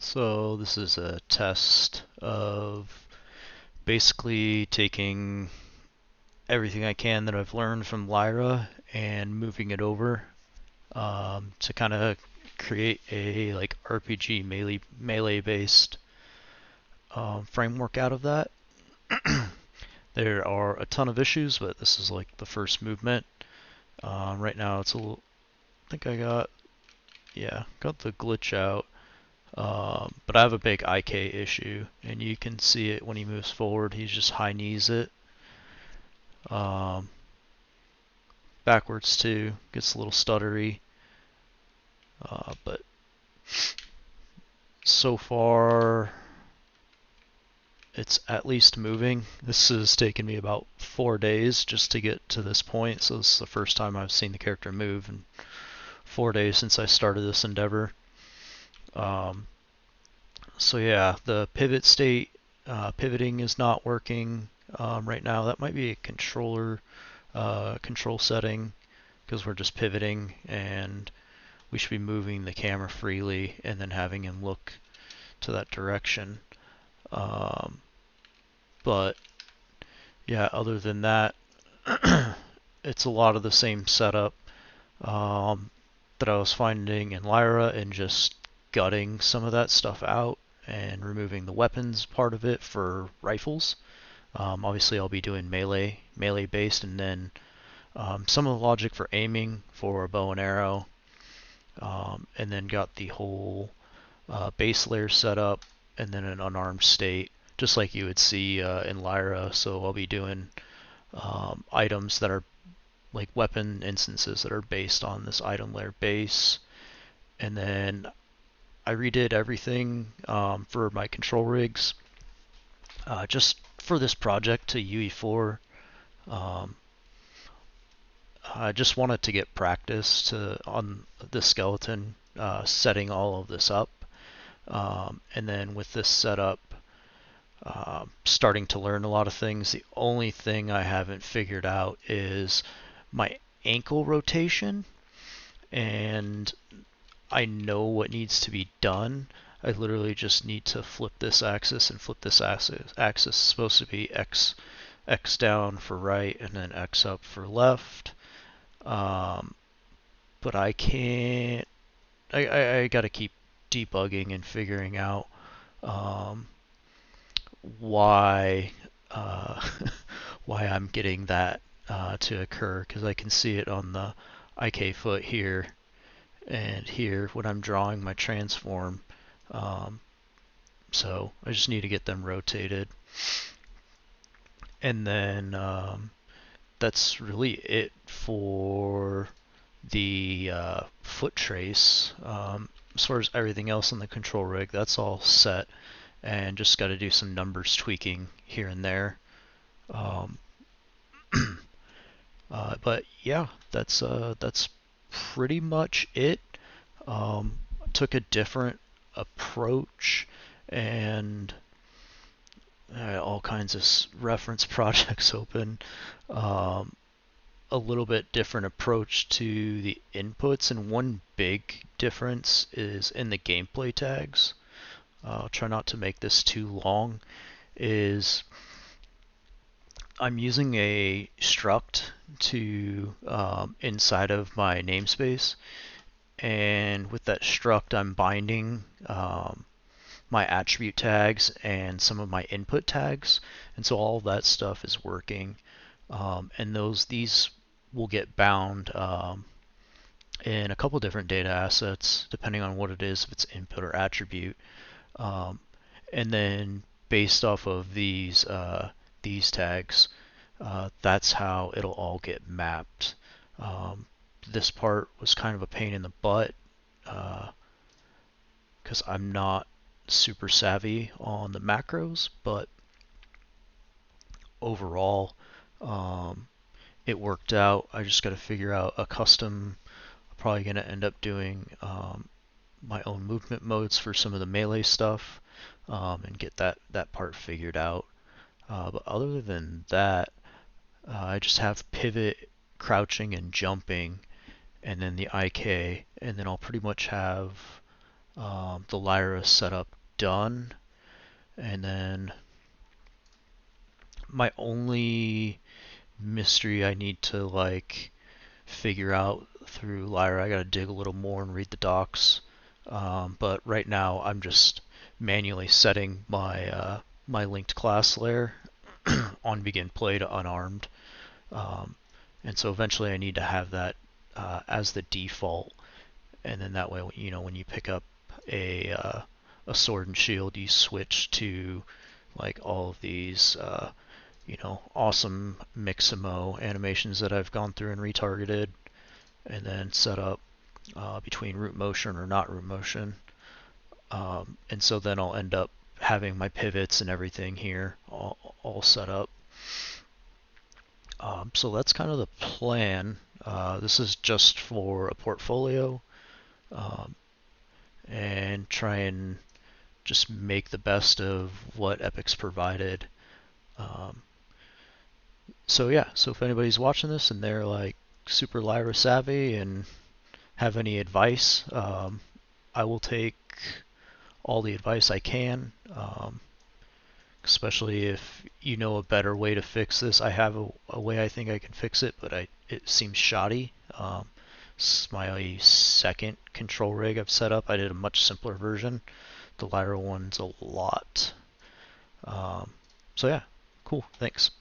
So this is a test of basically taking everything I can that I've learned from Lyra and moving it over to kind of create a like RPG melee based framework out of that. There are a ton of issues, but this is like the first movement. Right now it's a little, I think I got the glitch out. But I have a big IK issue, and you can see it when he moves forward. He's just high knees it. Um, Backwards too, gets a little stuttery. But so far, it's at least moving. This has taken me about 4 days just to get to this point, so this is the first time I've seen the character move in 4 days since I started this endeavor. Um, so yeah, the pivot state, pivoting is not working right now. That might be a control setting because we're just pivoting and we should be moving the camera freely and then having him look to that direction. Um, but yeah, other than that, it's a lot of the same setup um, that I was finding in Lyra and just gutting some of that stuff out and removing the weapons part of it for rifles. Obviously, I'll be doing melee based, and then some of the logic for aiming for a bow and arrow, and then got the whole base layer set up, and then an unarmed state, just like you would see in Lyra. So I'll be doing items that are like weapon instances that are based on this item layer base, and then I redid everything for my control rigs just for this project to UE4. Um, I just wanted to get practice on the skeleton, setting all of this up. And then with this setup, starting to learn a lot of things. The only thing I haven't figured out is my ankle rotation, and I know what needs to be done. I literally just need to flip this axis and flip this axis. Axis is supposed to be X down for right and then X up for left. Um, but I can't. I got to keep debugging and figuring out um, why uh, why I'm getting that to occur, because I can see it on the IK foot here and here when I'm drawing my transform. Um, so I just need to get them rotated, and then that's really it for the foot trace. As far as everything else on the control rig, that's all set, and just got to do some numbers tweaking here and there. Um, but yeah, that's pretty much it. Took a different approach, and all kinds of reference projects open. Um, a little bit different approach to the inputs, and one big difference is in the gameplay tags. I'll try not to make this too long. Is I'm using a struct to inside of my namespace, and with that struct, I'm binding my attribute tags and some of my input tags, and so all of that stuff is working. And these will get bound in a couple different data assets depending on what it is, if it's input or attribute. Um, and then based off of these tags, that's how it'll all get mapped. This part was kind of a pain in the butt because I'm not super savvy on the macros, but overall, um, it worked out. I just got to figure out a custom. I'm probably going to end up doing my own movement modes for some of the melee stuff and get that part figured out. But other than that, I just have pivot, crouching, and jumping, and then the IK, and then I'll pretty much have the Lyra setup done, and then my only mystery I need to like figure out through Lyra, I gotta dig a little more and read the docs. But right now I'm just manually setting my linked class layer on begin play to unarmed. Um, and so eventually I need to have that as the default, and then that way, when you pick up a sword and shield, you switch to like all of these awesome Mixamo animations that I've gone through and retargeted, and then set up between root motion or not root motion. And so then I'll end up having my pivots and everything here all set up. So that's kind of the plan. This is just for a portfolio, um, and try and just make the best of what Epic's provided. Um, so yeah, so if anybody's watching this and they're like super Lyra savvy and have any advice, I will take all the advice I can. Especially if you know a better way to fix this. I have a way I think I can fix it, but it seems shoddy. It's my second control rig I've set up. I did a much simpler version. The Lyra one's a lot. So yeah, cool. Thanks.